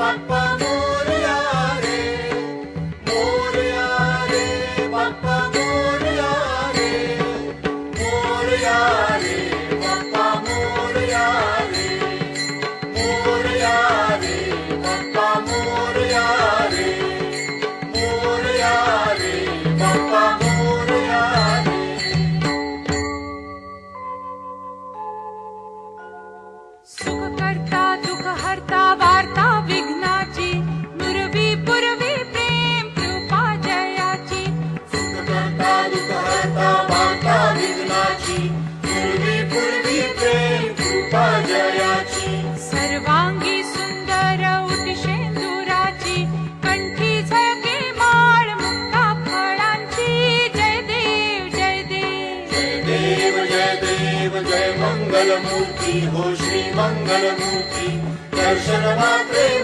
बाप्पा मोरया रे, मोरया रे, बाप्पा मोरया रे, मोरया रे, बाप्पा मोरया रे, मोरया रे, बाप्पा मोरया रे, मोरया रे, बाप्पा मोरया रे. सुख करता दुःख हरता वार्ता विघ्नाची, नुरवी पुरवी प्रेम कृपा जयाची. सुखकर्ता दुःखहर्ता वार्ता विघ्नाची, पूर्वी पूर्वी प्रेम कृपा जयाची. सर्वांगी सुंदर उटिशेंदुराची, कंठी झळके माळ मुक्ता फळांची. जय देव जय देव. जय देव जय देव जय मंगलमूर्ती हो श्री मंगलमूर्ती. दर्शन मात्रे